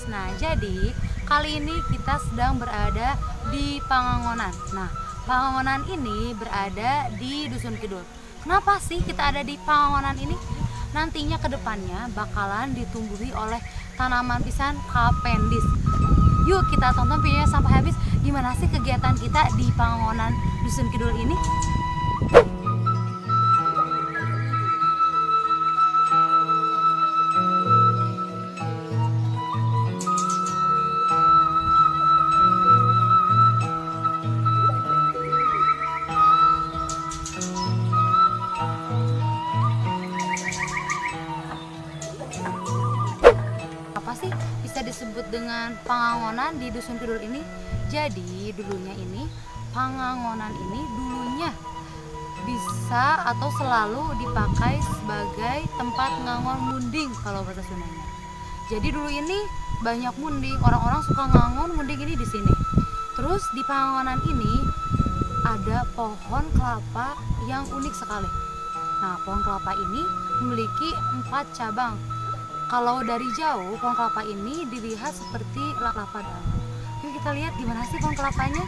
Nah, jadi kali ini kita sedang berada di Pangangonan. Nah, Pangangonan ini berada di Dusun Kidul. Kenapa sih kita ada di Pangangonan ini? Nantinya ke depannya bakalan ditumbuhi oleh tanaman pisang Capensis. Yuk kita tonton videonya sampai habis. Gimana sih kegiatan kita di Pangangonan Dusun Kidul ini? Apa sih bisa disebut dengan Pangangonan di Dusun Kidul ini? Jadi dulunya ini Pangangonan ini dulunya bisa atau selalu dipakai sebagai tempat ngangon munding kalau bahasa Sundanya. Jadi dulu ini banyak munding, orang-orang suka ngangon munding ini di sini. Terus di Pangangonan ini ada pohon kelapa yang unik sekali. Nah, pohon kelapa ini memiliki 4 cabang. Kalau dari jauh, pohon kelapa ini dilihat seperti kelapa daun. Yuk kita lihat gimana sih pohon kelapanya.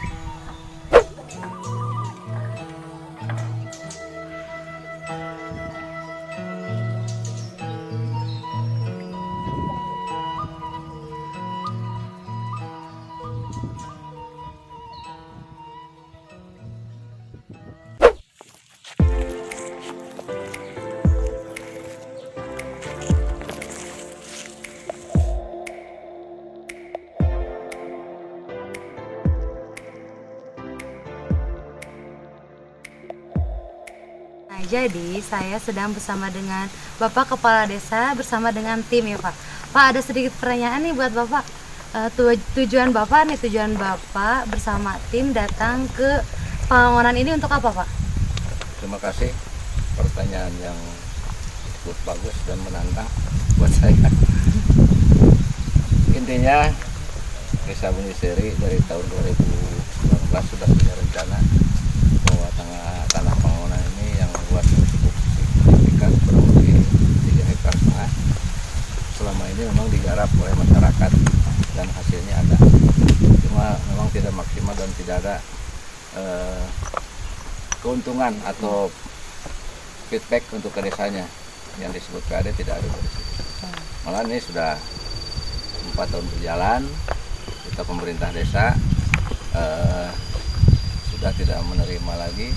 Nah, jadi saya sedang bersama dengan Bapak Kepala Desa bersama dengan tim ya Pak. Pak, ada sedikit pertanyaan nih buat Bapak. Tujuan Bapak bersama tim datang ke Pangangonan ini untuk apa Pak? Terima kasih, pertanyaan yang cukup bagus dan menantang buat saya. Intinya Desa Buniseri dari tahun 2019 sudah punya rencana bahwa tanah Pangangonan ini yang luasnya cukup signifikan, kurang lebih 3,5 hektar. Selama ini memang digarap oleh masyarakat dan hasilnya ada. Cuma memang tidak maksimal dan tidak ada keuntungan atau feedback untuk ke desanya yang disebut PAD tidak ada dari situ. Malah ini sudah 4 tahun berjalan, kita pemerintah desa sudah tidak menerima lagi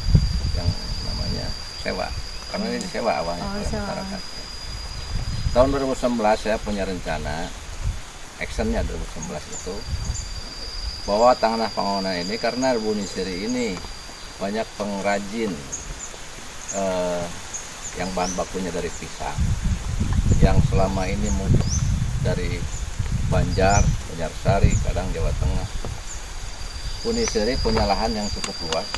yang namanya sewa, karena ini disewa awalnya oleh masyarakat. Tahun 2019 saya punya rencana, actionnya 2019 itu, bahwa tanah Pangangonan ini karena Buniseri ini banyak pengrajin yang bahan bakunya dari pisang, yang selama ini mudik dari Banjarsari, kadang Jawa Tengah. Buniseri punya lahan yang cukup luas,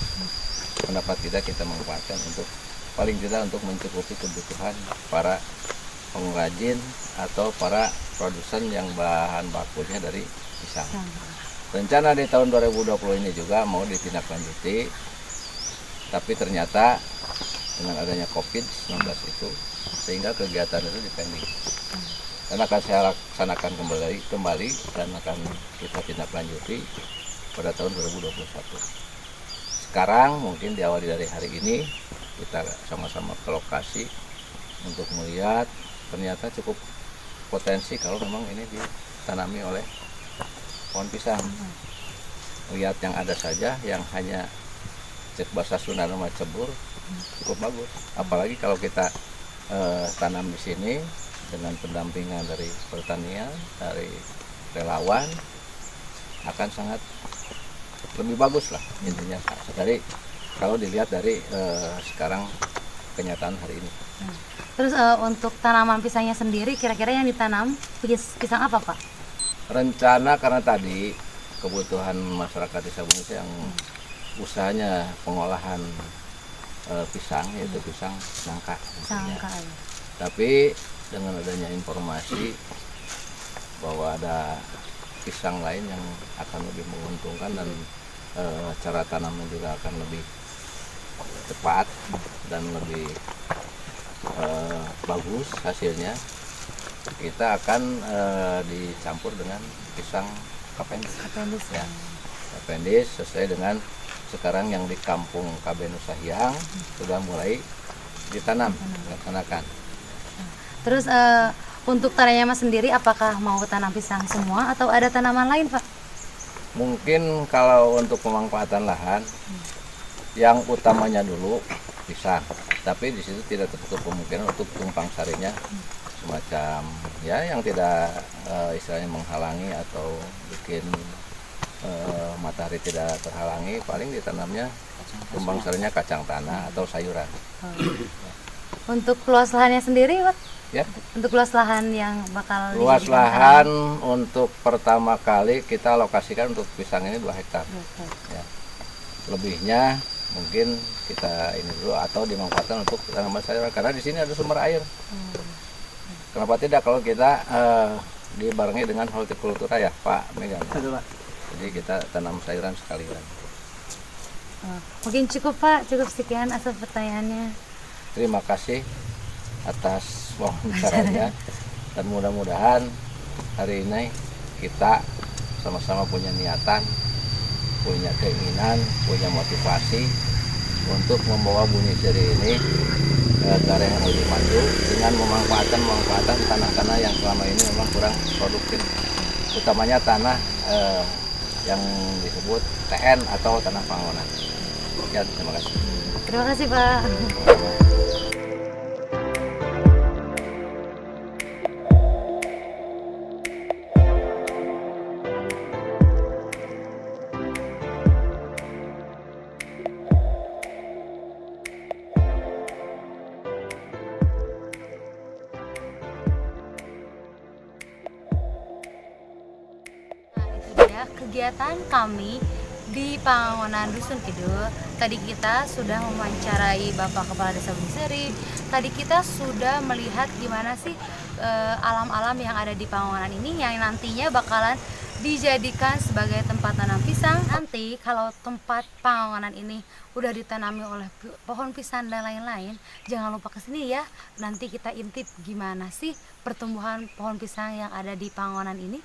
kenapa tidak kita manfaatkan untuk paling tidak untuk mencukupi kebutuhan para pengrajin atau para produsen yang bahan bakunya dari pisang. Rencana di tahun 2020 ini juga mau ditindaklanjuti, tapi ternyata dengan adanya COVID-19 itu sehingga kegiatan itu dipending. Dan akan saya laksanakan kembali dan akan kita tindaklanjuti pada tahun 2021. Sekarang mungkin diawali dari hari ini kita sama-sama ke lokasi untuk melihat ternyata cukup potensi kalau memang ini ditanami oleh pohon pisang. Lihat yang ada saja yang hanya cek bahasa Sunda nama cebur cukup bagus. Apalagi kalau kita tanam di sini dengan pendampingan dari pertanian, dari relawan, akan sangat lebih bagus lah intinya. Dari kalau dilihat dari sekarang kenyataan hari ini. Terus untuk tanaman pisangnya sendiri kira-kira yang ditanam pisang apa Pak? Rencana karena tadi kebutuhan masyarakat Desa Buniseri yang usahanya pengolahan pisang, yaitu pisang nangka. Sangka ya. Tapi dengan adanya informasi bahwa ada pisang lain yang akan lebih menguntungkan dan cara tanamnya juga akan lebih cepat dan lebih bagus hasilnya, kita akan dicampur dengan pisang Cavendish. Ya, Cavendish sesuai dengan sekarang yang di kampung KB Nusa Hyang sudah mulai ditanam, dilaksanakan. Terus untuk Tanayama sendiri apakah mau tanam pisang semua atau ada tanaman lain Pak? Mungkin kalau untuk pemanfaatan lahan yang utamanya dulu pisang, tapi di situ tidak tertutup kemungkinan untuk tumpang sarinya semacam ya yang tidak istilahnya menghalangi atau bikin matahari tidak terhalangi, paling ditanamnya tumpang sarinya kacang tanah atau sayuran. Untuk luas lahannya sendiri Pak? Ya. Untuk luas lahan yang bakal Luas dijadikan lahan untuk pertama kali kita alokasikan untuk pisang ini 2 hektar. Ya. Lebihnya mungkin kita ini dulu atau dimanfaatkan untuk tanaman sayuran karena di sini ada sumber air. Kenapa tidak kalau kita dibarengi dengan hortikultura ya Pak Megan. Jadi kita tanam sayuran sekalian. Mungkin cukup Pak, cukup sekian asal pertanyaannya. Terima kasih atas wawancaranya dan mudah-mudahan hari ini kita sama-sama punya niatan, punya keinginan, punya motivasi untuk membawa Buniseri ini ke area yang lebih maju dengan memanfaatkan tanah-tanah yang selama ini memang kurang produktif, utamanya tanah yang disebut TN atau tanah pangonan. Ya, terima kasih. Terima kasih Pak. Kegiatan kami di Pangangonan Dusun Kidul. Tadi kita sudah mewawancarai Bapak Kepala Desa Buniseri. Tadi kita sudah melihat gimana sih alam-alam yang ada di Pangangonan ini yang nantinya bakalan dijadikan sebagai tempat tanam pisang. Nanti kalau tempat Pangangonan ini udah ditanami oleh pohon pisang dan lain-lain, jangan lupa kesini ya. Nanti kita intip gimana sih pertumbuhan pohon pisang yang ada di Pangangonan ini.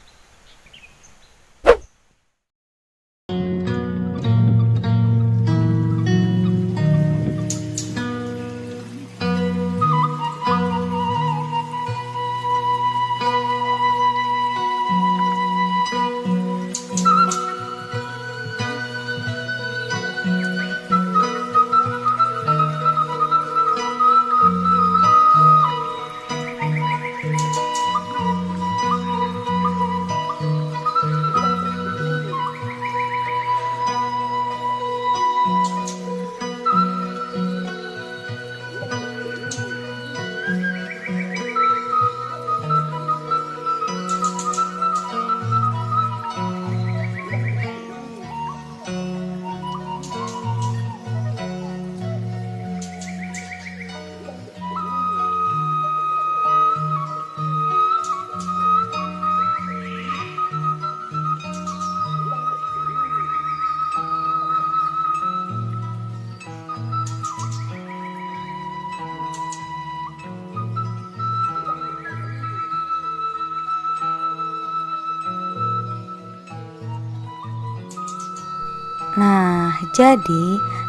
Nah, jadi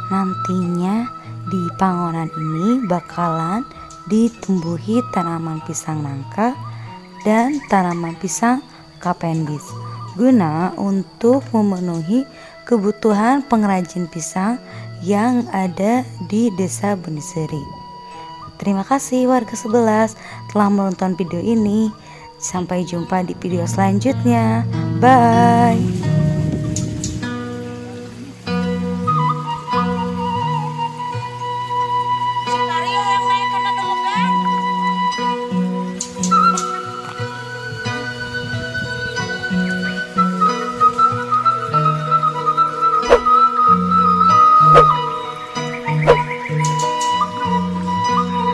nantinya di Pangangonan ini bakalan ditumbuhi tanaman pisang nangka dan tanaman pisang Cavendish guna untuk memenuhi kebutuhan pengrajin pisang yang ada di Desa Buniseri. Terima kasih warga 11 telah menonton video ini. Sampai jumpa di video selanjutnya. Bye.